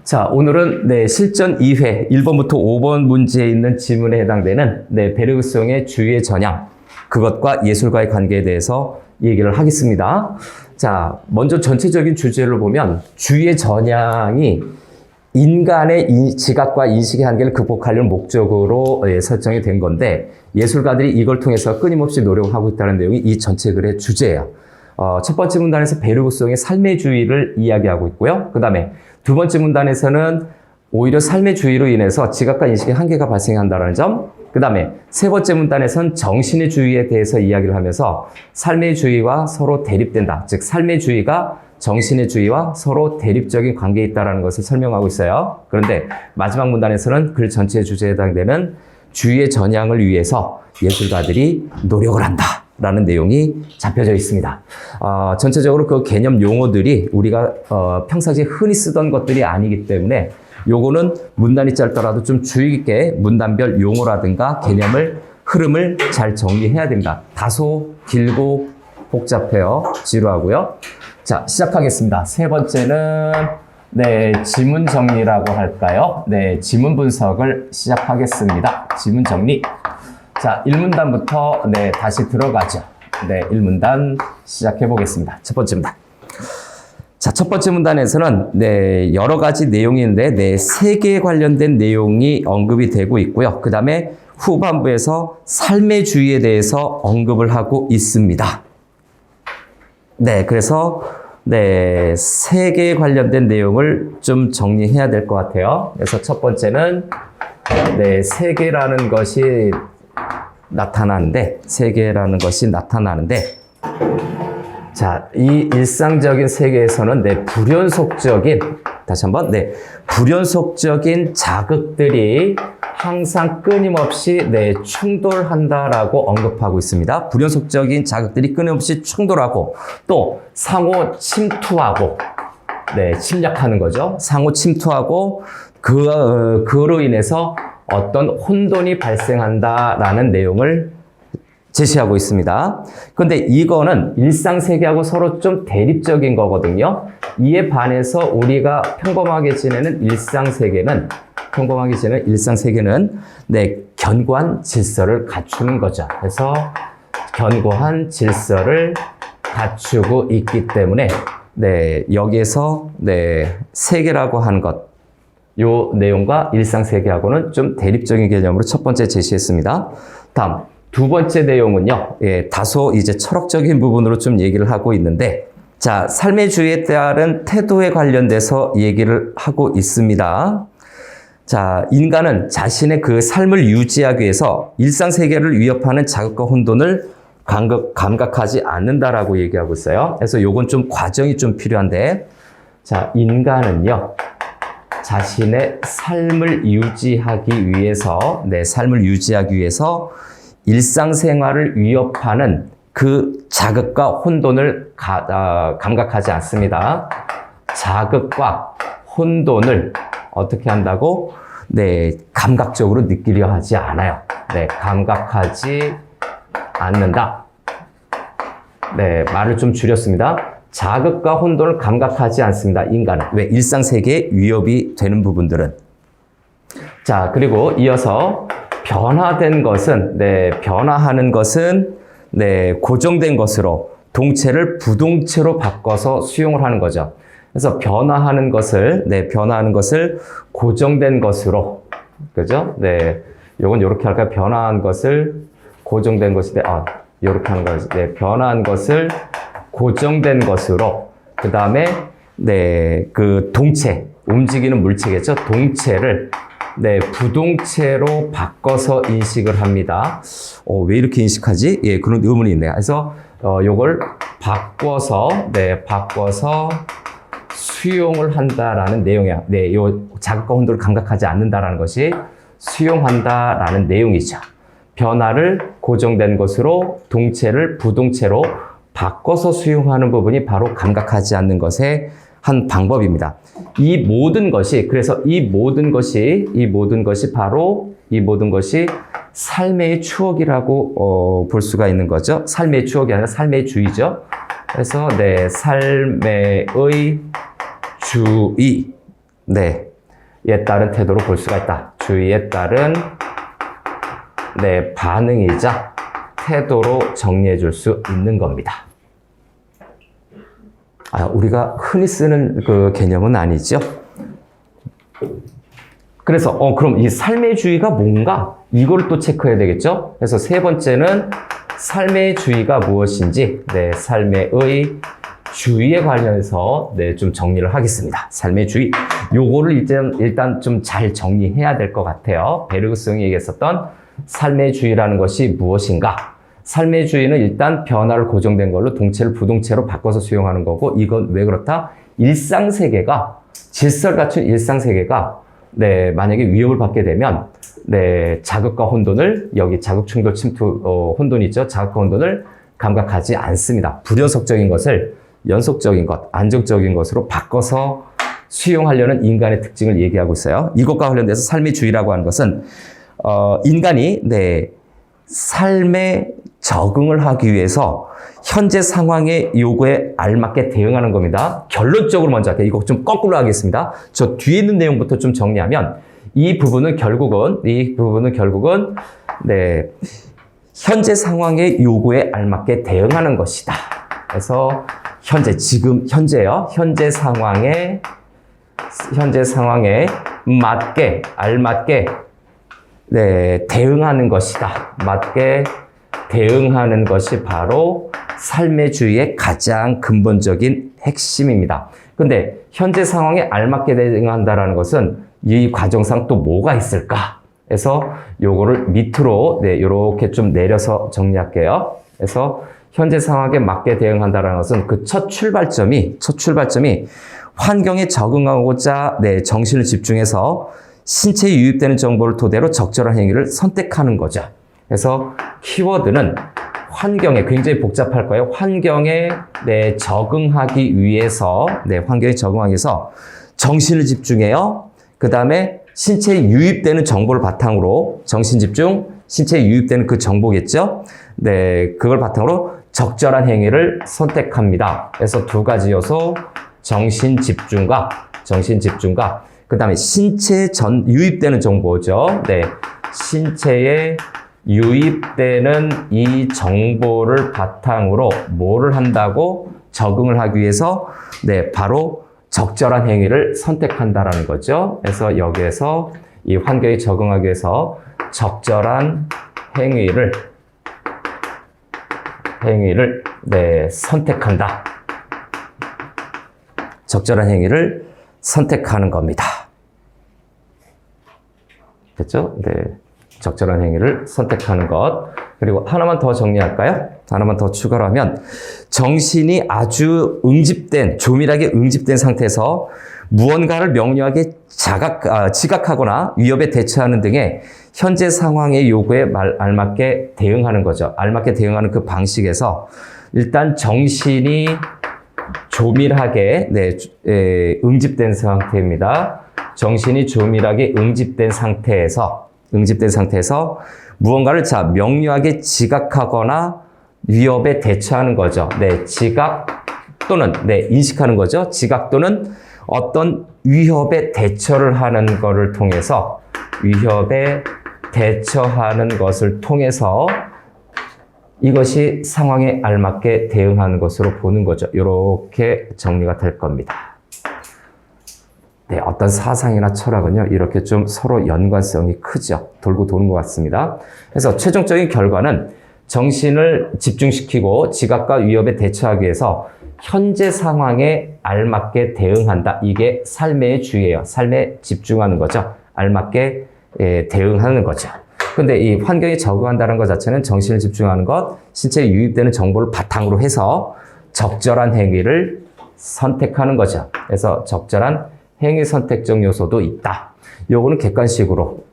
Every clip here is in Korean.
자, 오늘은 실전 2회 1번부터 5번 문제에 있는 지문에 해당되는 베르그송의 주의의 전향, 그것과 예술과의 관계에 대해서 얘기를 하겠습니다. 자, 먼저 전체적인 주제를 보면 주의의 전향이 인간의 지각과 인식의 한계를 극복하려는 목적으로 설정이 된 건데, 예술가들이 이걸 통해서 끊임없이 노력하고 있다는 내용이 이 전체 글의 주제예요. 첫 번째 문단에서 베르그송의 삶의 주의를 이야기하고 있고요. 그 다음에 두 번째 문단에서는 오히려 삶의 주의로 인해서 지각과 인식의 한계가 발생한다는 점, 그 다음에 세 번째 문단에서는 정신의 주의에 대해서 이야기를 하면서 삶의 주의와 서로 대립된다. 즉 삶의 주의가 정신의 주의와 서로 대립적인 관계에 있다는 것을 설명하고 있어요. 그런데 마지막 문단에서는 글 전체의 주제에 해당되는 주의의 전향을 위해서 예술가들이 노력을 한다 라는 내용이 잡혀져 있습니다. 전체적으로 그 개념 용어들이 우리가 평상시에 흔히 쓰던 것들이 아니기 때문에 요거는 문단이 짧더라도 좀 주의 깊게 문단별 용어라든가 개념을, 흐름을 잘 정리해야 됩니다. 다소 길고 복잡해요. 지루하고요. 자, 시작하겠습니다. 세 번째는 지문 정리라고 할까요? 지문 분석을 시작하겠습니다. 지문 정리. 자, 1문단부터 다시 들어가죠. 1문단 시작해 보겠습니다. 첫 번째 문단. 자, 첫 번째 문단에서는 여러 가지 내용이 있는데 세계에 관련된 내용이 언급이 되고 있고요. 그 다음에 후반부에서 삶의 주의에 대해서 언급을 하고 있습니다. 그래서 세계에 관련된 내용을 좀 정리해야 될 것 같아요. 그래서 첫 번째는 세계라는 것이 나타나는데, 자, 이 일상적인 세계에서는 불연속적인, 다시 한번, 불연속적인 자극들이 항상 끊임없이 충돌한다라고 언급하고 있습니다. 불연속적인 자극들이 끊임없이 충돌하고 또 상호 침투하고, 침략하는 거죠. 상호 침투하고 그로 인해서 어떤 혼돈이 발생한다라는 내용을 제시하고 있습니다. 그런데 이거는 일상세계하고 서로 좀 대립적인 거거든요. 이에 반해서 우리가 평범하게 지내는 일상세계는 견고한 질서를 갖추는 거죠. 그래서 견고한 질서를 갖추고 있기 때문에 여기에서 세계라고 하는 것, 요 내용과 일상세계하고는 좀 대립적인 개념으로 첫 번째 제시했습니다. 다음 두 번째 내용은요, 다소 이제 철학적인 부분으로 좀 얘기를 하고 있는데, 자, 삶의 주의에 따른 태도에 관련돼서 얘기를 하고 있습니다. 자, 인간은 자신의 그 삶을 유지하기 위해서 일상세계를 위협하는 자극과 혼돈을 감각하지 않는다라고 얘기하고 있어요. 그래서 요건 좀 과정이 좀 필요한데, 자, 인간은요, 자신의 삶을 유지하기 위해서, 일상생활을 위협하는 그 자극과 혼돈을 감각하지 않습니다. 자극과 혼돈을 어떻게 한다고? 감각적으로 느끼려 하지 않아요. 감각하지 않는다. 말을 좀 줄였습니다. 자극과 혼돈을 감각하지 않습니다. 인간은. 왜? 일상세계에 위협이 되는 부분들은. 자, 그리고 이어서 변화하는 것은 고정된 것으로 동체를 부동체로 바꿔서 수용을 하는 거죠. 그래서 변화하는 것을 고정된 것으로, 그죠? 요건 요렇게 할까요? 변화한 것을 고정된 것인데, 요렇게 하는 거죠. 변화한 것을 고정된 것으로, 그 다음에, 그 동체, 움직이는 물체겠죠? 동체를, 부동체로 바꿔서 인식을 합니다. 왜 이렇게 인식하지? 그런 의문이 있네요. 그래서, 요걸 바꿔서 수용을 한다라는 내용이야. 요 자극과 혼돈을 감각하지 않는다라는 것이 수용한다라는 내용이죠. 변화를 고정된 것으로 동체를 부동체로 바꿔서 수용하는 부분이 바로 감각하지 않는 것의 한 방법입니다. 이 모든 것이 바로 삶의 추억이라고 볼 수가 있는 거죠. 삶의 추억이 아니라 삶의 주의죠. 그래서 삶의 주의, 따른 태도로 볼 수가 있다. 주의에 따른 네, 반응이자 태도로 정리해 줄 수 있는 겁니다. 우리가 흔히 쓰는 그 개념은 아니죠. 그래서 그럼 이 삶의 주의가 뭔가? 이걸 또 체크해야 되겠죠? 그래서 세 번째는 삶의 주의가 무엇인지, 네, 삶의 주의에 관련해서 네, 좀 정리를 하겠습니다. 삶의 주의. 요거를 일단 좀 잘 정리해야 될 것 같아요. 베르그송이 얘기했었던 삶의 주의라는 것이 무엇인가? 삶의 주의는 일단 변화를 고정된 걸로 동체를 부동체로 바꿔서 수용하는 거고, 이건 왜 그렇다? 일상세계가, 질서를 갖춘 일상세계가 네, 만약에 위협을 받게 되면 네, 자극과 혼돈을, 여기 자극 충돌 침투 혼돈이 있죠. 자극과 혼돈을 감각하지 않습니다. 불연속적인 것을 연속적인 것, 안정적인 것으로 바꿔서 수용하려는 인간의 특징을 얘기하고 있어요. 이것과 관련돼서 삶의 주의라고 하는 것은 인간이 네, 삶에 적응을 하기 위해서 현재 상황의 요구에 알맞게 대응하는 겁니다. 결론적으로 먼저 할게요. 이거 좀 거꾸로 하겠습니다. 저 뒤에 있는 내용부터 좀 정리하면 이 부분은 결국은 네, 현재 상황의 요구에 알맞게 대응하는 것이다. 그래서 현재요. 현재 상황에 맞게, 알맞게 네, 대응하는 것이다. 맞게 대응하는 것이 바로 삶의 주의의 가장 근본적인 핵심입니다. 근데 현재 상황에 알맞게 대응한다는 것은 이 과정상 또 뭐가 있을까? 그래서 요거를 밑으로 네, 요렇게 좀 내려서 정리할게요. 그래서 현재 상황에 맞게 대응한다는 것은 그 첫 출발점이 환경에 적응하고자 네, 정신을 집중해서 신체에 유입되는 정보를 토대로 적절한 행위를 선택하는 거죠. 그래서 키워드는 환경에, 굉장히 복잡할 거예요. 환경에 네, 적응하기 위해서 정신을 집중해요. 그 다음에 신체에 유입되는 정보를 바탕으로 정신 집중, 신체에 유입되는 그 정보겠죠. 네, 그걸 바탕으로 적절한 행위를 선택합니다. 그래서 두 가지 요소, 정신 집중과 그 다음에 신체에 유입되는 정보죠. 네, 신체에 유입되는 이 정보를 바탕으로 뭐를 한다고? 적응을 하기 위해서 네, 바로 적절한 행위를 선택한다라는 거죠. 그래서 여기에서 이 환경에 적응하기 위해서 적절한 행위를 네, 선택한다. 적절한 행위를 선택하는 겁니다. 됐죠? 네. 적절한 행위를 선택하는 것. 그리고 하나만 더 정리할까요? 하나만 더 추가로 하면 정신이 아주 조밀하게 응집된 상태에서 무언가를 명료하게 지각하거나 위협에 대처하는 등의 현재 상황의 요구에 알맞게 대응하는 거죠. 알맞게 대응하는 그 방식에서 일단 정신이 조밀하게 응집된 상태입니다. 정신이 조밀하게 응집된 상태에서 무언가를 명료하게 지각하거나 위협에 대처하는 거죠. 네, 지각 또는 인식하는 거죠. 지각 또는 어떤 위협에 대처를 하는 것을 통해서 이것이 상황에 알맞게 대응하는 것으로 보는 거죠. 이렇게 정리가 될 겁니다. 네, 어떤 사상이나 철학은요, 이렇게 좀 서로 연관성이 크죠. 돌고 도는 것 같습니다. 그래서 최종적인 결과는 정신을 집중시키고 지각과 위협에 대처하기 위해서 현재 상황에 알맞게 대응한다. 이게 삶의 주의예요. 삶에 집중하는 거죠. 알맞게 대응하는 거죠. 근데 이 환경에 적응한다는 것 자체는 정신을 집중하는 것, 신체에 유입되는 정보를 바탕으로 해서 적절한 행위를 선택하는 거죠. 그래서 적절한 행위 선택적 요소도 있다. 요거는 객관식으로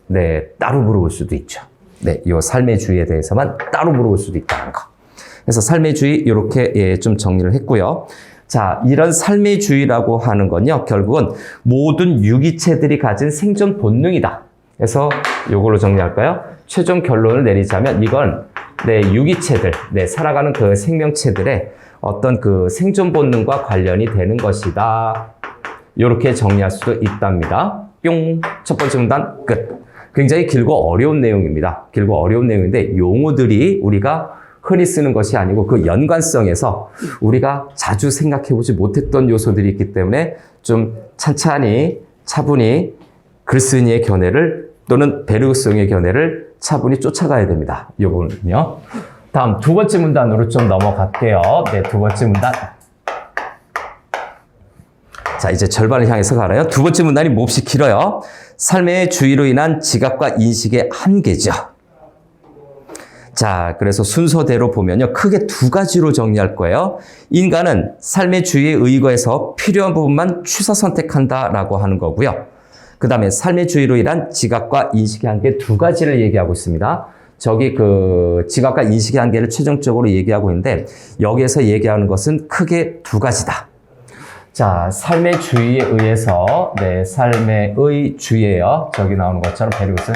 따로 물어볼 수도 있죠. 요 삶의 주의에 대해서만 따로 물어볼 수도 있다는 거. 그래서 삶의 주의 이렇게 좀 정리를 했고요. 자, 이런 삶의 주의라고 하는 건요, 결국은 모든 유기체들이 가진 생존 본능이다. 그래서 요걸로 정리할까요? 최종 결론을 내리자면 이건 유기체들, 살아가는 그 생명체들의 어떤 그 생존 본능과 관련이 되는 것이다. 이렇게 정리할 수도 있답니다. 뿅. 첫 번째 문단 끝. 굉장히 길고 어려운 내용입니다. 길고 어려운 내용인데 용어들이 우리가 흔히 쓰는 것이 아니고 그 연관성에서 우리가 자주 생각해보지 못했던 요소들이 있기 때문에 좀 찬찬히 차분히 글쓴이의 견해를 또는 베르그송의 견해를 차분히 쫓아가야 됩니다. 요거는요. 다음 두 번째 문단으로 좀 넘어갈게요. 네, 두 번째 문단. 자, 이제 절반을 향해서 가나요? 두 번째 문단이 몹시 길어요. 삶의 주의로 인한 지각과 인식의 한계죠. 자, 그래서 순서대로 보면요. 크게 두 가지로 정리할 거예요. 인간은 삶의 주의에 의거해서 필요한 부분만 취사 선택한다라고 하는 거고요. 그 다음에 삶의 주의로 인한 지각과 인식의 한계 두 가지를 얘기하고 있습니다. 저기 그 지각과 인식의 한계를 최종적으로 얘기하고 있는데 여기에서 얘기하는 것은 크게 두 가지다. 자, 삶의 주의에 의해서, 네, 삶의 주의예요. 저기 나오는 것처럼 베르그슨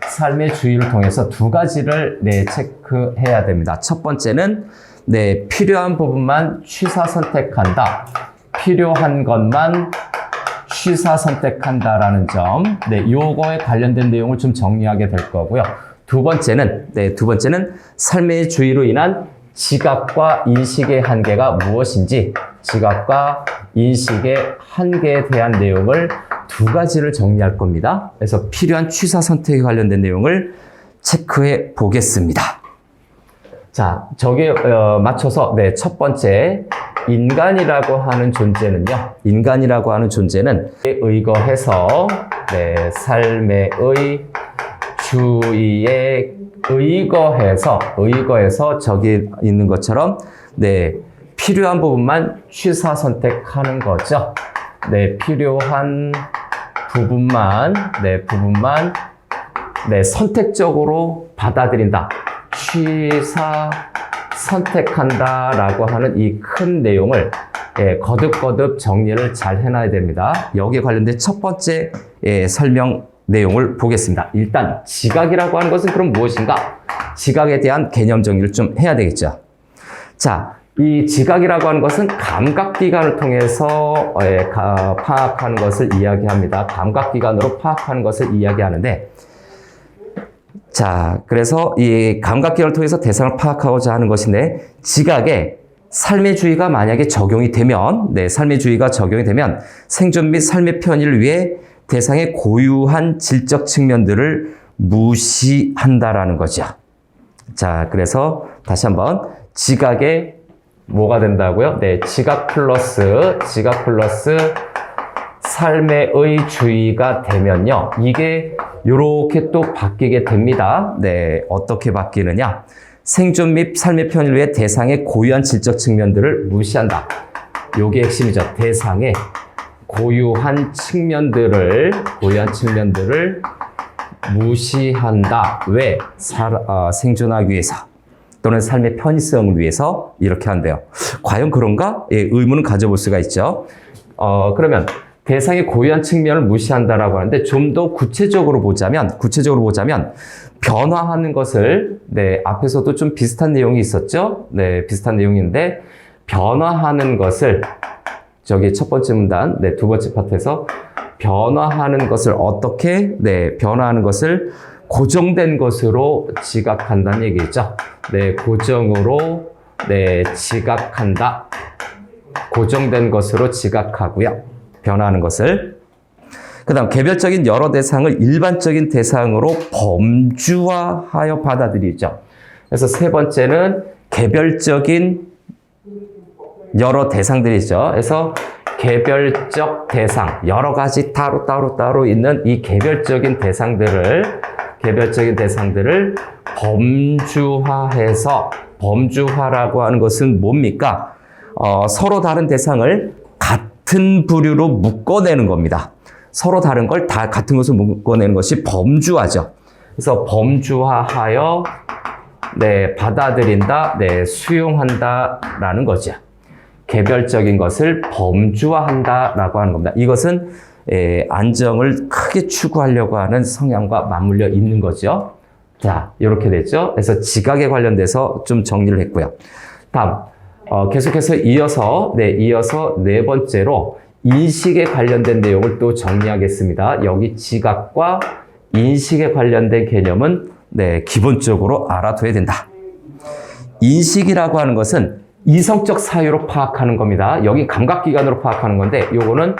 삶의 주의를 통해서 두 가지를 네, 체크해야 됩니다. 첫 번째는 네, 필요한 부분만 취사 선택한다. 필요한 것만 취사 선택한다라는 점. 네, 요거에 관련된 내용을 좀 정리하게 될 거고요. 두 번째는 삶의 주의로 인한 지각과 인식의 한계가 무엇인지, 지각과 인식의 한계에 대한 내용을 두 가지를 정리할 겁니다. 그래서 필요한 취사 선택에 관련된 내용을 체크해 보겠습니다. 자, 저기에 맞춰서 네, 첫 번째 인간이라고 하는 존재는요. 인간이라고 하는 존재는 의거해서 네, 삶의 주의에 의거해서 저기 있는 것처럼 네, 필요한 부분만 취사 선택하는 거죠. 네, 필요한 부분만 선택적으로 받아들인다. 취사 선택한다라고 하는 이 큰 내용을 거듭거듭 정리를 잘 해놔야 됩니다. 여기에 관련된 첫 번째 설명 내용을 보겠습니다. 일단 지각이라고 하는 것은 그럼 무엇인가? 지각에 대한 개념 정리를 좀 해야 되겠죠. 자, 이 지각이라고 하는 것은 감각기관을 통해서 파악하는 것을 이야기합니다. 감각기관으로 파악하는 것을 이야기하는데, 자, 그래서 이 감각기관을 통해서 대상을 파악하고자 하는 것인데, 지각에 삶의 주의가 만약에 적용이 되면, 네, 삶의 주의가 적용이 되면 생존 및 삶의 편의를 위해 대상의 고유한 질적 측면들을 무시한다라는 거죠. 자, 그래서 다시 한번 지각에 뭐가 된다고요? 네, 지각 플러스 삶의 주의가 되면요. 이게 요렇게 또 바뀌게 됩니다. 네, 어떻게 바뀌느냐? 생존 및 삶의 편의를 위해 대상의 고유한 질적 측면들을 무시한다. 요게 핵심이죠. 대상의 고유한 측면들을 무시한다. 왜? 생존하기 위해서 또는 삶의 편의성을 위해서 이렇게 한대요. 과연 그런가? 예, 의문은 가져볼 수가 있죠. 그러면 대상의 고유한 측면을 무시한다라고 하는데 좀 더 구체적으로 보자면 변화하는 것을 네, 앞에서도 좀 비슷한 내용이 있었죠. 네, 비슷한 내용인데 변화하는 것을 저기 첫 번째 문단, 네, 두 번째 파트에서 변화하는 것을 어떻게, 네, 변화하는 것을 고정된 것으로 지각한다는 얘기죠. 네, 고정으로, 네, 지각한다. 고정된 것으로 지각하고요. 변화하는 것을. 그 다음, 개별적인 여러 대상을 일반적인 대상으로 범주화하여 받아들이죠. 그래서 세 번째는 개별적인 여러 대상들이죠. 그래서 개별적 대상, 여러 가지 따로 있는 이 개별적인 대상들을 범주화해서, 범주화라고 하는 것은 뭡니까? 서로 다른 대상을 같은 부류로 묶어내는 겁니다. 서로 다른 걸 다 같은 것으로 묶어내는 것이 범주화죠. 그래서 범주화하여, 네, 받아들인다, 네, 수용한다라는 거죠. 개별적인 것을 범주화한다라고 하는 겁니다. 이것은 안정을 크게 추구하려고 하는 성향과 맞물려 있는 거죠. 자, 이렇게 됐죠. 그래서 지각에 관련돼서 좀 정리를 했고요. 다음, 계속해서 이어서 네 번째로 인식에 관련된 내용을 또 정리하겠습니다. 여기 지각과 인식에 관련된 개념은 기본적으로 알아둬야 된다. 인식이라고 하는 것은 이성적 사유로 파악하는 겁니다. 여기 감각기관으로 파악하는 건데 요거는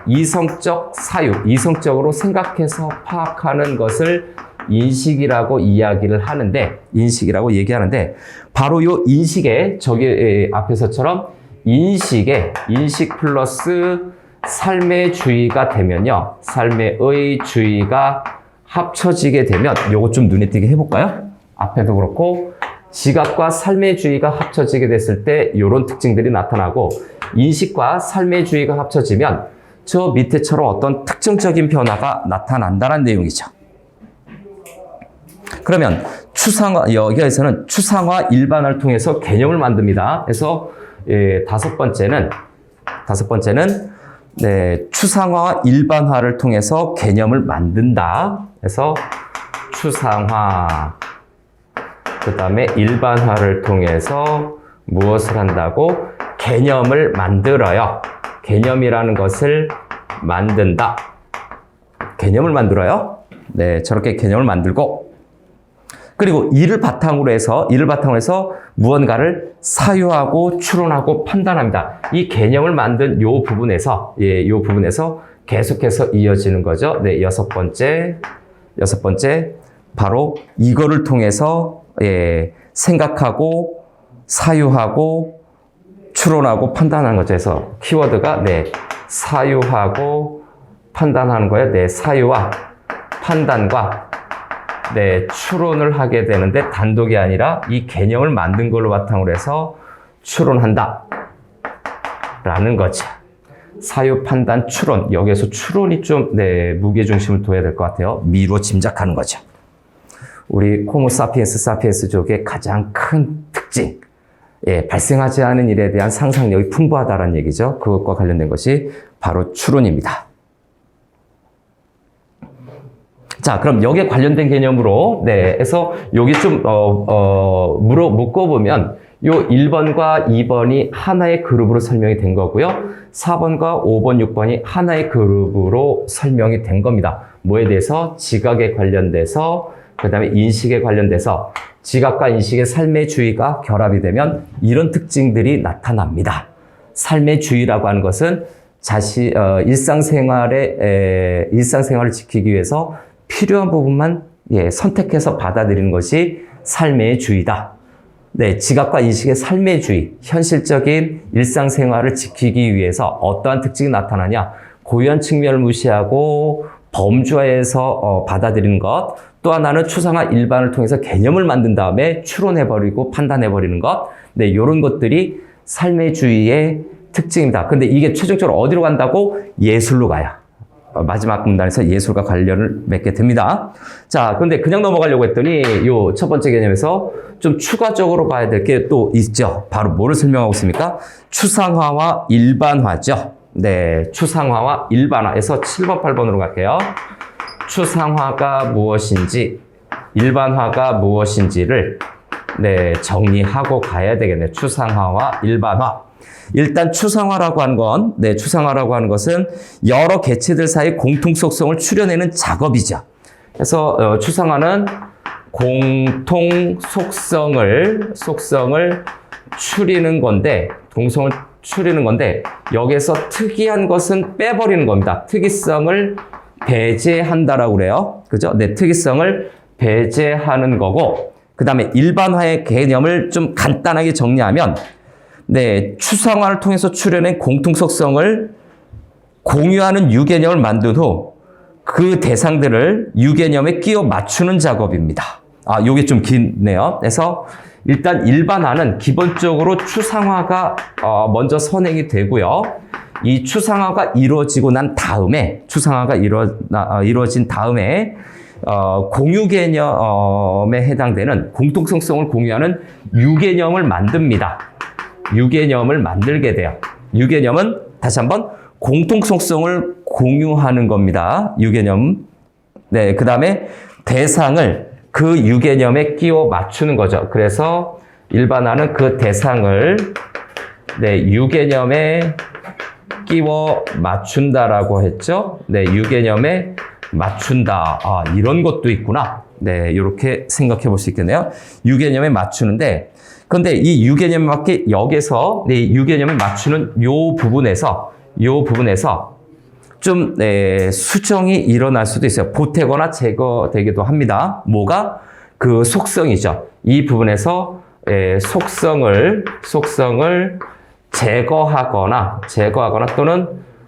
이성적 사유, 이성적으로 생각해서 파악하는 것을 인식이라고 이야기를 하는데, 인식이라고 얘기하는데, 바로 요 인식에 저기 앞에서처럼 인식 플러스 삶의 주의가 되면요, 삶의 주의가 합쳐지게 되면 요거 좀 눈에 띄게 해볼까요? 앞에도 그렇고 지각과 삶의 주의가 합쳐지게 됐을 때 이런 특징들이 나타나고, 인식과 삶의 주의가 합쳐지면 저 밑에처럼 어떤 특징적인 변화가 나타난다는 내용이죠. 그러면 여기에서는 추상화 일반화를 통해서 개념을 만듭니다. 그래서 다섯 번째는 추상화 일반화를 통해서 개념을 만든다. 그래서 추상화, 그 다음에 일반화를 통해서 무엇을 한다고? 개념을 만들어요. 개념이라는 것을 만든다. 개념을 만들어요. 저렇게 개념을 만들고, 그리고 이를 바탕으로 해서 무언가를 사유하고 추론하고 판단합니다. 이 개념을 만든 요 부분에서 계속해서 이어지는 거죠. 여섯 번째, 바로 이거를 통해서 생각하고 사유하고 추론하고 판단하는 거죠. 그래서 키워드가 사유하고 판단하는 거예요. 사유와 판단과 추론을 하게 되는데, 단독이 아니라 이 개념을 만든 걸로 바탕으로 해서 추론한다 라는 거죠. 사유, 판단, 추론. 여기에서 추론이 좀 무게중심을 둬야 될 것 같아요. 미로 짐작하는 거죠. 우리 호모 사피엔스족의 가장 큰 특징, 발생하지 않은 일에 대한 상상력이 풍부하다는 얘기죠. 그것과 관련된 것이 바로 추론입니다. 자, 그럼 여기에 관련된 개념으로, 해서 여기 좀, 묶어보면, 요 1번과 2번이 하나의 그룹으로 설명이 된 거고요. 4번과 5번, 6번이 하나의 그룹으로 설명이 된 겁니다. 뭐에 대해서? 지각에 관련돼서, 그 다음에 인식에 관련돼서, 지각과 인식의 삶의 주의가 결합이 되면 이런 특징들이 나타납니다. 삶의 주의라고 하는 것은 일상생활을 지키기 위해서 필요한 부분만 선택해서 받아들이는 것이 삶의 주의다. 지각과 인식의 삶의 주의, 현실적인 일상생활을 지키기 위해서 어떠한 특징이 나타나냐? 고유한 측면을 무시하고 범주화해서 받아들이는 것, 또 하나는 추상화 일반을 통해서 개념을 만든 다음에 추론해버리고 판단해버리는 것, 이런 것들이 삶의 주의의 특징입니다. 근데 이게 최종적으로 어디로 간다고? 예술로 가요. 마지막 문단에서 예술과 관련을 맺게 됩니다. 자, 그런데 그냥 넘어가려고 했더니 요 첫 번째 개념에서 좀 추가적으로 봐야 될 게 또 있죠. 바로 뭐를 설명하고 있습니까? 추상화와 일반화죠. 추상화와 일반화에서 7번, 8번으로 갈게요. 추상화가 무엇인지, 일반화가 무엇인지를 정리하고 가야 되겠네요. 추상화와 일반화. 일단 추상화라고 하는 것은 여러 개체들 사이 공통 속성을 추려내는 작업이죠. 그래서 추상화는 공통 속성을 추리는 건데, 여기서 특이한 것은 빼버리는 겁니다. 특이성을 배제한다라고 그래요. 그죠? 특이성을 배제하는 거고, 그 다음에 일반화의 개념을 좀 간단하게 정리하면, 추상화를 통해서 추려낸 공통 속성을 공유하는 유개념을 만든 후 그 대상들을 유개념에 끼워 맞추는 작업입니다. 요게 좀 긴네요. 그래서 일단 일반화는 기본적으로 추상화가 먼저 선행이 되고요. 이 추상화가 이루어지고 난 다음에, 이루어진 다음에 공유 개념에 해당되는 공통 속성을 공유하는 유개념을 만듭니다. 유개념을 만들게 돼요. 유개념은 다시 한번 공통 속성을 공유하는 겁니다. 유개념. 그 다음에 대상을 그 유개념에 끼워 맞추는 거죠. 그래서 일반화는 그 대상을 유개념에 끼워 맞춘다라고 했죠. 네, 유개념에 맞춘다. 아, 이런 것도 있구나. 네, 이렇게 생각해 볼 수 있겠네요. 유개념에 맞추는데, 그런데 이 유개념에 맞게 여기서 네, 유개념에 맞추는 요 부분에서 좀 수정이 일어날 수도 있어요. 보태거나 제거되기도 합니다. 뭐가? 그 속성이죠. 이 부분에서 속성을 제거하거나 또는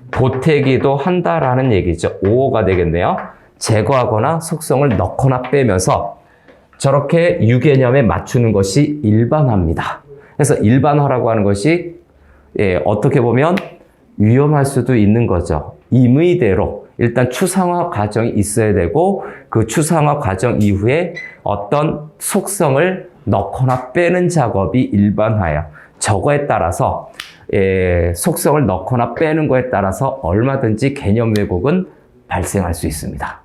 보태기도 한다라는 얘기죠. 5호가 되겠네요. 제거하거나 속성을 넣거나 빼면서 저렇게 유개념에 맞추는 것이 일반화입니다. 그래서 일반화라고 하는 것이 어떻게 보면 위험할 수도 있는 거죠. 임의대로 일단 추상화 과정이 있어야 되고 그 추상화 과정 이후에 어떤 속성을 넣거나 빼는 작업이 일반화예요. 저거에 따라서 속성을 넣거나 빼는 거에 따라서 얼마든지 개념 왜곡은 발생할 수 있습니다.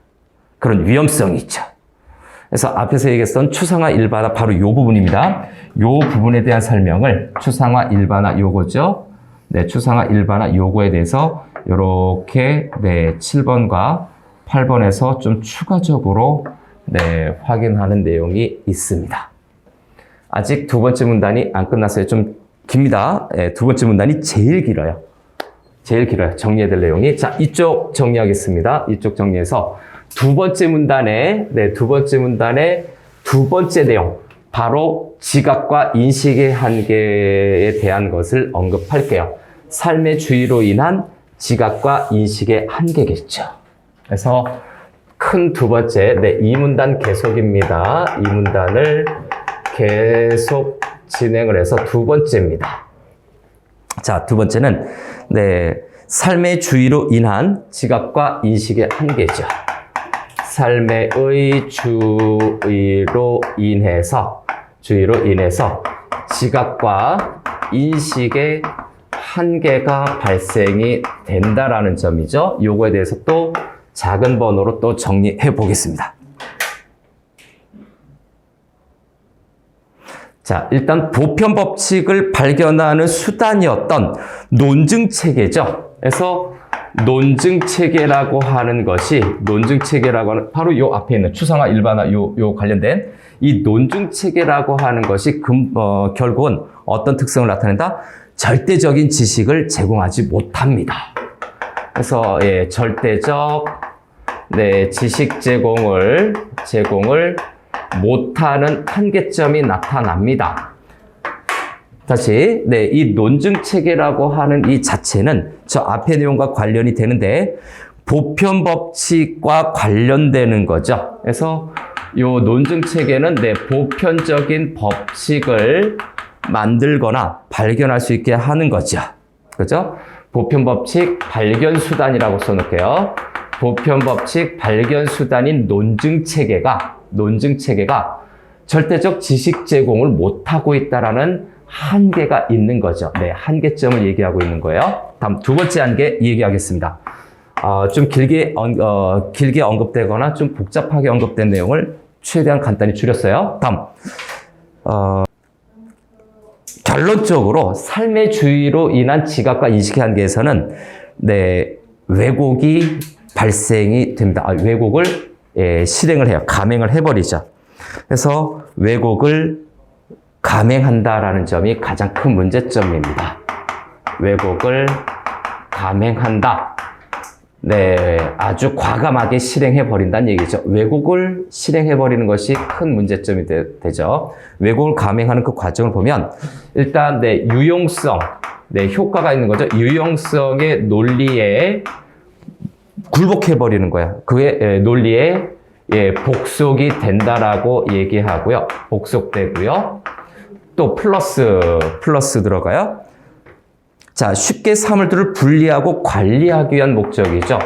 그런 위험성이 있죠. 그래서 앞에서 얘기했던 추상화 일반화 바로 이 부분입니다. 이 부분에 대한 설명을 추상화 일반화 요거죠. 네, 추상화 일반화 요거에 대해서 이렇게 7번과 8번에서 좀 추가적으로 확인하는 내용이 있습니다. 아직 두 번째 문단이 안 끝났어요. 좀 깁니다. 두 번째 문단이 제일 길어요. 정리해야 될 내용이. 자, 이쪽 정리하겠습니다. 이쪽 정리해서 두 번째 문단의 두 번째 내용. 바로 지각과 인식의 한계에 대한 것을 언급할게요. 삶의 주의로 인한 지각과 인식의 한계겠죠. 그래서 큰 두 번째, 이 문단 계속입니다. 이 문단을 계속 진행을 해서 두 번째입니다. 자, 두 번째는 삶의 주의로 인한 지각과 인식의 한계죠. 삶의 주의로 인해서 지각과 인식의 한계가 발생이 된다라는 점이죠. 요거에 대해서 또 작은 번호로 또 정리해 보겠습니다. 자, 일단 보편 법칙을 발견하는 수단이었던 논증 체계죠. 그래서 논증 체계라고 하는 것이 바로 요 앞에 있는 추상화 일반화 요 관련된 이 논증 체계라고 하는 것이 결국은 어떤 특성을 나타낸다? 절대적인 지식을 제공하지 못합니다. 그래서 절대적 지식 제공을 못하는 한계점이 나타납니다. 다시 이 논증 체계라고 하는 이 자체는 저 앞의 내용과 관련이 되는데 보편 법칙과 관련되는 거죠. 그래서 이 논증 체계는 보편적인 법칙을 만들거나 발견할 수 있게 하는 거죠. 그죠? 보편 법칙 발견 수단이라고 써놓을게요. 보편 법칙 발견 수단인 논증 체계가 절대적 지식 제공을 못하고 있다라는 한계가 있는 거죠. 한계점을 얘기하고 있는 거예요. 다음 두 번째 한계 얘기하겠습니다. 좀 길게 언급되거나 좀 복잡하게 언급된 내용을 최대한 간단히 줄였어요. 다음 결론적으로 삶의 주의로 인한 지각과 인식의 한계에서는 왜곡이 발생이 됩니다. 왜곡을 실행을 해요. 감행을 해버리죠. 그래서 왜곡을 감행한다라는 점이 가장 큰 문제점입니다. 왜곡을 감행한다. 아주 과감하게 실행해버린다는 얘기죠. 왜곡을 실행해버리는 것이 큰 문제점이 되죠. 왜곡을 감행하는 그 과정을 보면 일단 유용성, 효과가 있는 거죠. 유용성의 논리에 굴복해버리는 거야. 그의 논리에 복속이 된다라고 얘기하고요. 복속되고요. 또 플러스 들어가요. 자, 쉽게 사물들을 분리하고 관리하기 위한 목적이죠.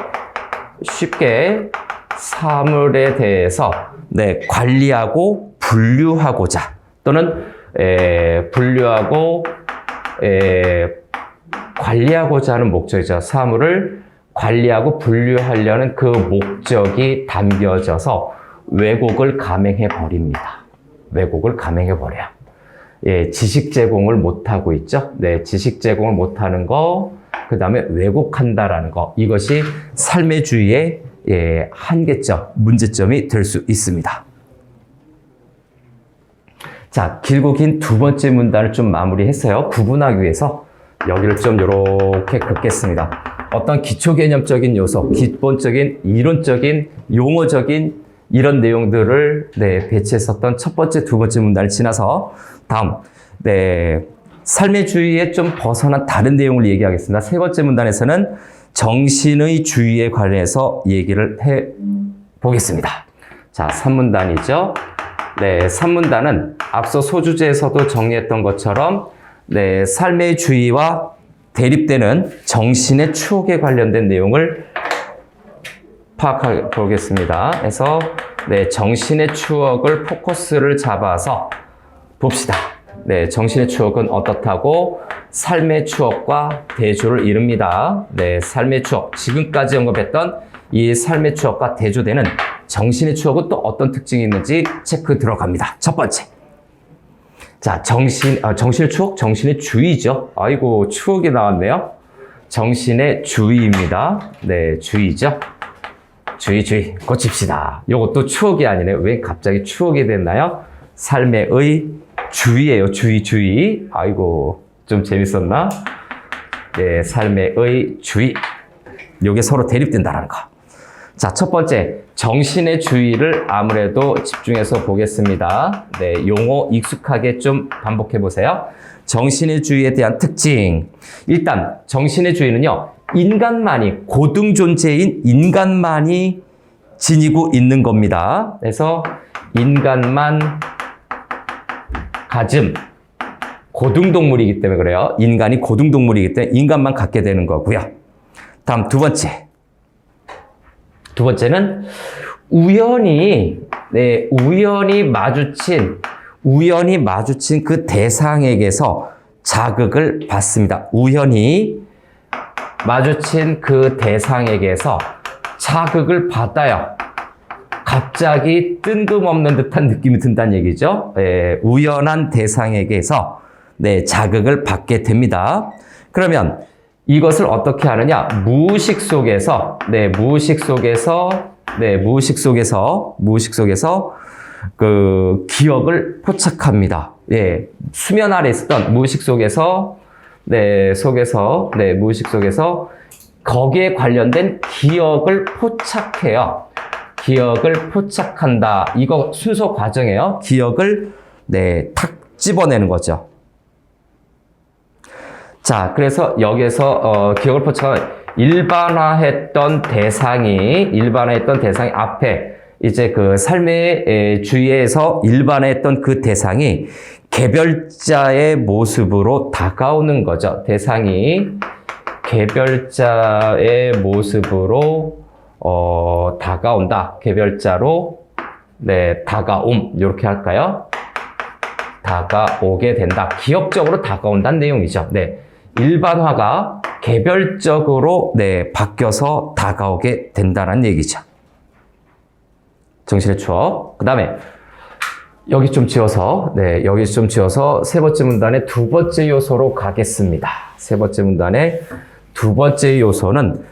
쉽게 사물에 대해서 관리하고 분류하고자 또는 분류하고 관리하고자 하는 목적이죠. 사물을 관리하고 분류하려는 그 목적이 담겨져서 왜곡을 감행해 버립니다. 왜곡을 감행해 버려요. 지식 제공을 못하고 있죠. 지식 제공을 못하는 거, 그 다음에 왜곡한다라는 거. 이것이 삶의 주의의 한계점, 문제점이 될 수 있습니다. 자, 길고 긴 두 번째 문단을 좀 마무리했어요. 구분하기 위해서 여기를 좀 이렇게 긋겠습니다. 어떤 기초 개념적인 요소, 기본적인, 이론적인, 용어적인 이런 내용들을 배치했었던 첫 번째, 두 번째 문단을 지나서 다음, 삶의 주의에 좀 벗어난 다른 내용을 얘기하겠습니다. 세 번째 문단에서는 정신의 주의에 관해서 얘기를 해 보겠습니다. 자, 3문단이죠. 3문단은 앞서 소주제에서도 정리했던 것처럼 삶의 주의와 대립되는 정신의 추억에 관련된 내용을 파악해 보겠습니다. 그래서 정신의 추억을 포커스를 잡아서 봅시다. 정신의 추억은 어떻다고? 삶의 추억과 대조를 이룹니다. 삶의 추억. 지금까지 언급했던 이 삶의 추억과 대조되는 정신의 추억은 또 어떤 특징이 있는지 체크 들어갑니다. 첫 번째. 자, 정신의 추억? 정신의 주의죠. 아이고, 추억이 나왔네요. 정신의 주의입니다. 주의죠. 주의. 고칩시다. 요것도 추억이 아니네요. 왜 갑자기 추억이 됐나요? 삶의 주의예요. 주의. 아이고, 좀 재밌었나? 삶의 주의. 요게 서로 대립된다는 거. 자, 첫 번째, 정신의 주의를 아무래도 집중해서 보겠습니다. 용어 익숙하게 좀 반복해 보세요. 정신의 주의에 대한 특징. 일단, 정신의 주의는요, 인간만이, 고등 존재인 인간만이 지니고 있는 겁니다. 그래서 인간만 가짐, 고등동물이기 때문에 그래요. 인간이 고등동물이기 때문에 인간만 갖게 되는 거고요. 다음 두 번째. 두 번째는 우연히 마주친 그 대상에게서 자극을 받습니다. 우연히 마주친 그 대상에게서 자극을 받아요. 갑자기 뜬금없는 듯한 느낌이 든다는 얘기죠. 우연한 대상에게서 자극을 받게 됩니다. 그러면 이것을 어떻게 하느냐? 무의식 속에서 그 기억을 포착합니다. 수면 아래 있었던 무의식 속에서 무의식 속에서 거기에 관련된 기억을 포착해요. 기억을 포착한다. 이거 순서 과정이에요. 기억을 탁 집어내는 거죠. 자, 그래서 여기에서 기억을 포착하면 일반화했던 대상이 앞에 이제 그 삶의 주위에서 일반화했던 그 대상이 개별자의 모습으로 다가오는 거죠. 대상이 개별자의 모습으로 다가온다. 개별자로 다가옴 이렇게 할까요? 다가오게 된다. 기억적으로 다가온다는 내용이죠. 일반화가 개별적으로 바뀌어서 다가오게 된다는 얘기죠. 정신의 추억. 그 다음에 여기 좀 지어서 세 번째 문단의 두 번째 요소로 가겠습니다. 세 번째 문단의 두 번째 요소는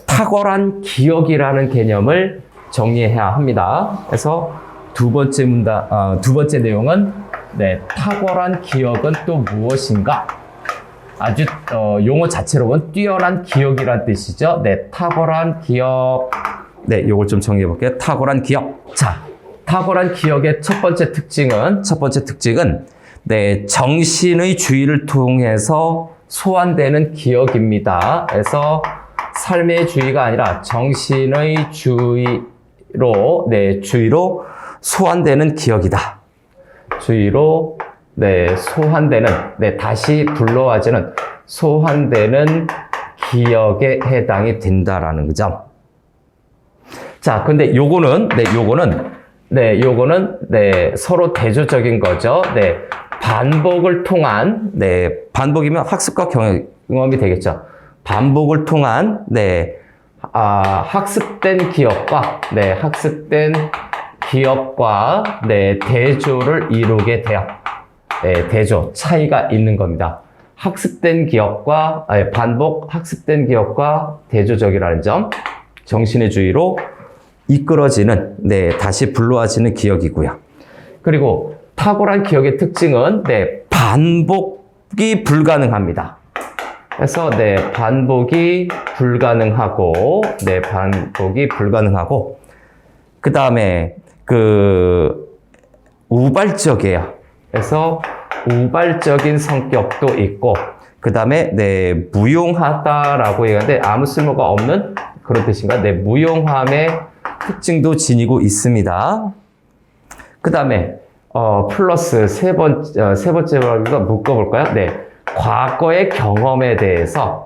탁월한 기억이라는 개념을 정리해야 합니다. 그래서 두 번째 내용은 탁월한 기억은 또 무엇인가? 아주 용어 자체로 보면 뛰어난 기억이란 뜻이죠. 탁월한 기억. 요걸 좀 정리해 볼게요. 탁월한 기억. 자, 탁월한 기억의 첫 번째 특징은 정신의 주의를 통해서 소환되는 기억입니다. 그래서 삶의 주의가 아니라 정신의 주의로 소환되는 기억이다. 주의로 소환되는, 다시 불러와지는 소환되는 기억에 해당이 된다라는 거죠. 자, 근데 요거는 서로 대조적인 거죠. 반복을 통한, 반복이면 학습과 경험이 되겠죠. 반복을 통한, 학습된 기억과, 대조를 이루게 돼요. 대조, 차이가 있는 겁니다. 학습된 기억과, 반복 학습된 기억과 대조적이라는 점, 정신의 주의로 이끌어지는, 다시 불러와지는 기억이고요. 그리고 탁월한 기억의 특징은, 반복이 불가능합니다. 그래서, 반복이 불가능하고, 그 다음에, 우발적이에요. 그래서, 우발적인 성격도 있고, 그 다음에, 무용하다라고 얘기하는데, 아무 쓸모가 없는 그런 뜻인가? 무용함의 특징도 지니고 있습니다. 그 다음에, 플러스 세 번째로 묶어볼까요? 과거의 경험에 대해서,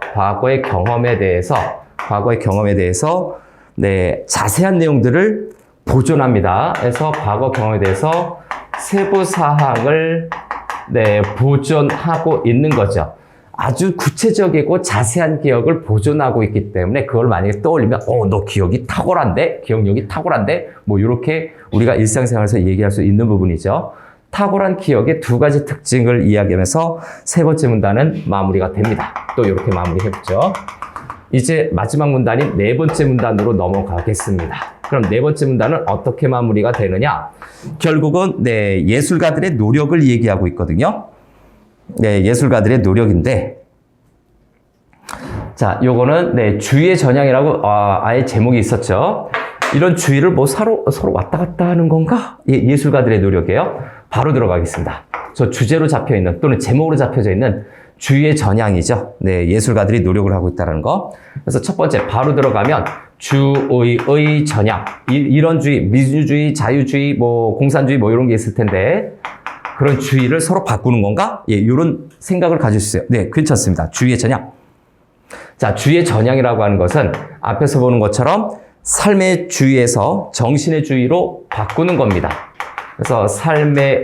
자세한 내용들을 보존합니다. 그래서 과거 경험에 대해서 세부 사항을, 보존하고 있는 거죠. 아주 구체적이고 자세한 기억을 보존하고 있기 때문에 그걸 만약에 떠올리면, 너 기억력이 탁월한데? 뭐, 이렇게 우리가 일상생활에서 얘기할 수 있는 부분이죠. 탁월한 기억의 두 가지 특징을 이야기하면서 세 번째 문단은 마무리가 됩니다. 또 이렇게 마무리해보죠. 이제 마지막 문단인 네 번째 문단으로 넘어가겠습니다. 그럼 네 번째 문단은 어떻게 마무리가 되느냐? 결국은, 예술가들의 노력을 얘기하고 있거든요. 예술가들의 노력인데, 자, 요거는, 주의의 전향이라고, 아예 제목이 있었죠. 이런 주의를 서로 왔다 갔다 하는 건가? 예술가들의 노력이에요. 바로 들어가겠습니다. 저 주제로 잡혀있는, 또는 제목으로 잡혀져 있는 주의의 전향이죠. 예술가들이 노력을 하고 있다는 거. 그래서 첫 번째, 바로 들어가면, 주의의 전향. 이런 주의, 민주주의, 자유주의, 공산주의, 이런 게 있을 텐데, 그런 주의를 서로 바꾸는 건가? 이런 생각을 가질 수 있어요. 괜찮습니다. 주의의 전향. 자, 주의의 전향이라고 하는 것은 앞에서 보는 것처럼 삶의 주의에서 정신의 주의로 바꾸는 겁니다. 그래서 삶의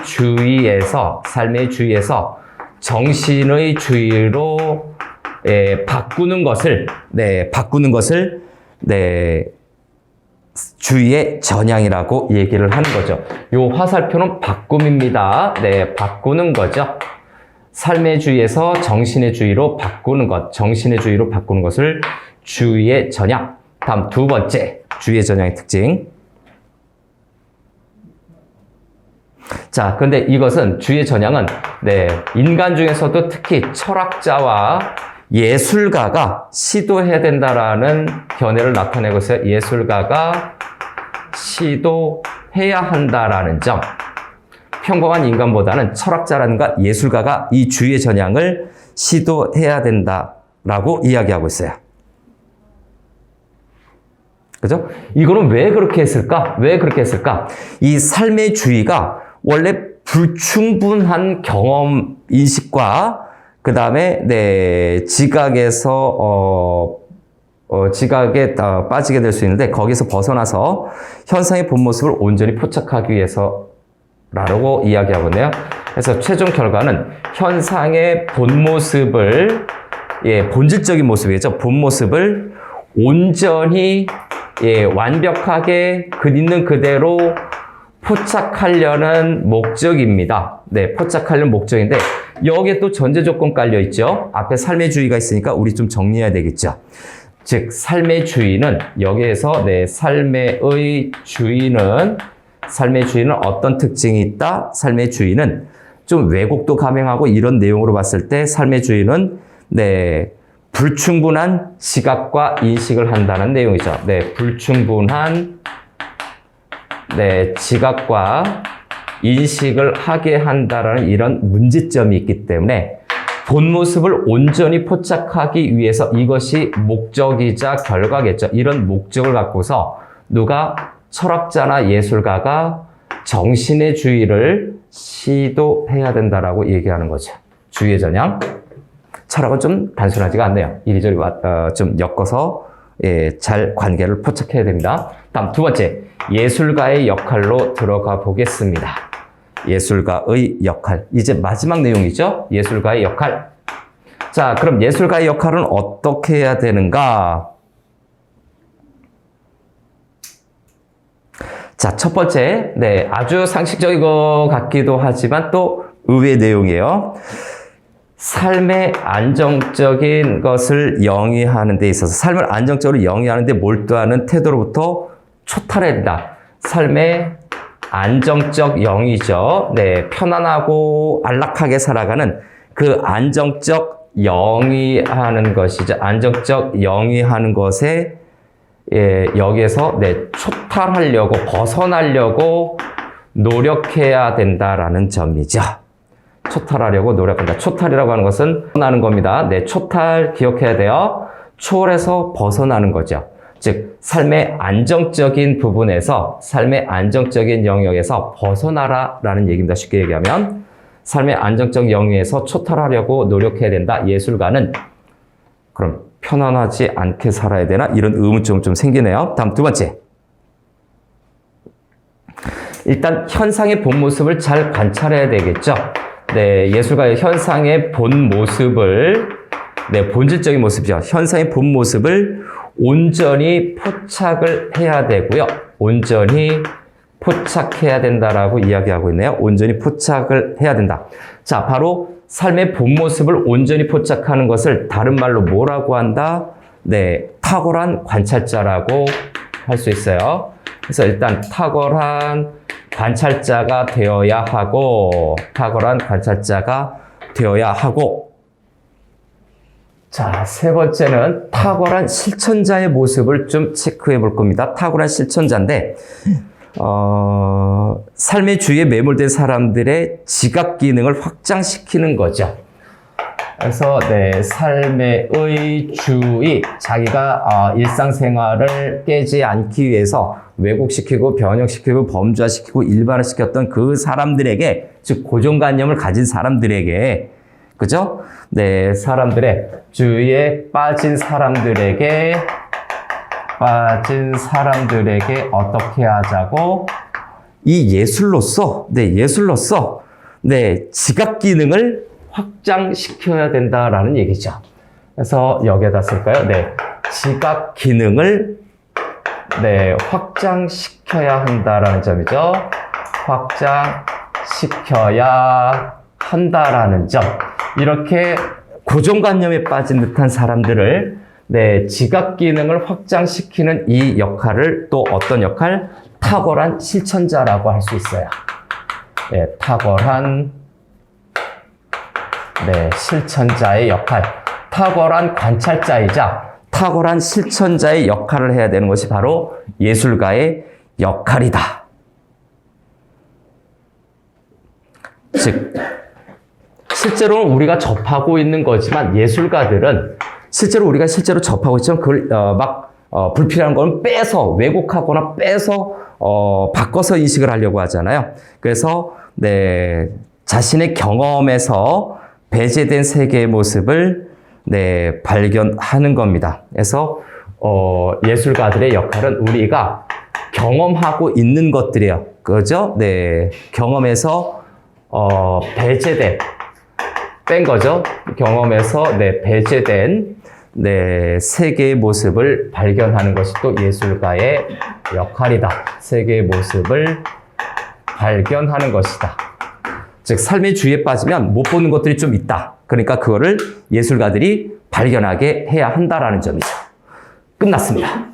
주의에서 정신의 주의로 바꾸는 것을 주의의 전향이라고 얘기를 하는 거죠. 요 화살표는 바꿈입니다. 바꾸는 거죠. 삶의 주의에서 정신의 주의로 바꾸는 것, 것을 주의의 전향. 다음 두 번째, 주의의 전향의 특징. 자, 근데 이것은, 주의의 전향은, 인간 중에서도 특히 철학자와 예술가가 시도해야 된다라는 견해를 나타내고 있어요. 예술가가 시도해야 한다라는 점. 평범한 인간보다는 철학자라든가 예술가가 이 주의의 전향을 시도해야 된다라고 이야기하고 있어요. 그죠? 이거는 왜 그렇게 했을까? 이 삶의 주의가 원래 불충분한 경험 인식과 그 다음에, 지각에서, 지각에 빠지게 될 수 있는데, 거기서 벗어나서 현상의 본 모습을 온전히 포착하기 위해서라고 이야기하고 있네요. 그래서 최종 결과는 현상의 본 모습을, 본질적인 모습이겠죠. 본 모습을 온전히, 완벽하게 있는 그대로 포착하려는 목적입니다. 포착하려는 목적인데, 여기에 또 전제 조건 깔려 있죠. 앞에 삶의 주의가 있으니까 우리 좀 정리해야 되겠죠. 즉, 삶의 주의는, 여기에서 삶의 주의는 어떤 특징이 있다? 삶의 주의는 좀 왜곡도 감행하고 이런 내용으로 봤을 때 삶의 주의는, 불충분한 지각과 인식을 한다는 내용이죠. 불충분한, 지각과 인식을 하게 한다라는 이런 문제점이 있기 때문에 본 모습을 온전히 포착하기 위해서 이것이 목적이자 결과겠죠. 이런 목적을 갖고서 누가 철학자나 예술가가 정신의 주의를 시도해야 된다라고 얘기하는 거죠. 주의의 전향. 철학은 좀 단순하지가 않네요. 이리저리 좀 엮어서 잘 관계를 포착해야 됩니다. 다음 두 번째, 예술가의 역할로 들어가 보겠습니다. 예술가의 역할. 이제 마지막 내용이죠. 예술가의 역할. 자, 그럼 예술가의 역할은 어떻게 해야 되는가? 자, 첫 번째, 아주 상식적인 것 같기도 하지만 또 의외의 내용이에요. 삶의 안정적인 것을 영위하는 데 있어서 삶을 안정적으로 영위하는 데 몰두하는 태도로부터 초탈해야 된다. 삶의 안정적 영위죠. 네, 편안하고 안락하게 살아가는 그 안정적 영위하는 것이죠. 안정적 영위하는 것에 여기에서 초탈하려고 벗어나려고 노력해야 된다라는 점이죠. 초탈하려고 노력한다. 초탈이라고 하는 것은 벗어나는 겁니다. 네, 초탈 기억해야 돼요. 초월해서 벗어나는 거죠. 즉, 삶의 안정적인 부분에서, 삶의 안정적인 영역에서 벗어나라라는 얘기입니다. 쉽게 얘기하면 삶의 안정적 영역에서 초탈하려고 노력해야 된다. 예술가는 그럼 편안하지 않게 살아야 되나? 이런 의문점이 좀 생기네요. 다음 두 번째. 일단 현상의 본 모습을 잘 관찰해야 되겠죠. 네, 예술가의 현상의 본 모습을, 본질적인 모습이죠. 현상의 본 모습을 온전히 포착을 해야 되고요. 온전히 포착해야 된다라고 이야기하고 있네요. 온전히 포착을 해야 된다. 자, 바로 삶의 본 모습을 온전히 포착하는 것을 다른 말로 뭐라고 한다? 네, 탁월한 관찰자라고 할 수 있어요. 그래서 일단 탁월한 관찰자가 되어야 하고, 자, 세 번째는 탁월한 실천자의 모습을 좀 체크해 볼 겁니다. 탁월한 실천자인데, 삶의 주위에 매몰된 사람들의 지각 기능을 확장시키는 거죠. 그래서 삶의 주의, 자기가 일상생활을 깨지 않기 위해서 왜곡시키고 변형시키고 범죄화시키고 일반화시켰던 그 사람들에게, 즉 고정관념을 가진 사람들에게, 그죠? 네, 사람들의 주위에 빠진 사람들에게 어떻게 하자고? 이 예술로서 지각 기능을 확장시켜야 된다라는 얘기죠. 그래서 여기에다 쓸까요? 지각 기능을 확장시켜야 한다라는 점이죠. 확장시켜야 한다라는 점. 이렇게 고정관념에 빠진 듯한 사람들을 지각 기능을 확장시키는 이 역할을 또 어떤 역할? 탁월한 실천자라고 할 수 있어요. 탁월한 실천자의 역할. 탁월한 관찰자이자 탁월한 실천자의 역할을 해야 되는 것이 바로 예술가의 역할이다. 즉, 실제로는 우리가 접하고 있는 거지만 예술가들은 우리가 접하고 있지만 그걸 불필요한 건 빼서 왜곡하거나 빼서 바꿔서 인식을 하려고 하잖아요. 그래서 자신의 경험에서 배제된 세계의 모습을 발견하는 겁니다. 그래서 예술가들의 역할은 우리가 경험하고 있는 것들이에요. 그죠? 경험에서 뺀 거죠. 경험에서 배제된 세계의 모습을 발견하는 것이 또 예술가의 역할이다. 세계의 모습을 발견하는 것이다. 즉, 삶의 주위에 빠지면 못 보는 것들이 좀 있다. 그러니까 그거를 예술가들이 발견하게 해야 한다라는 점이죠. 끝났습니다.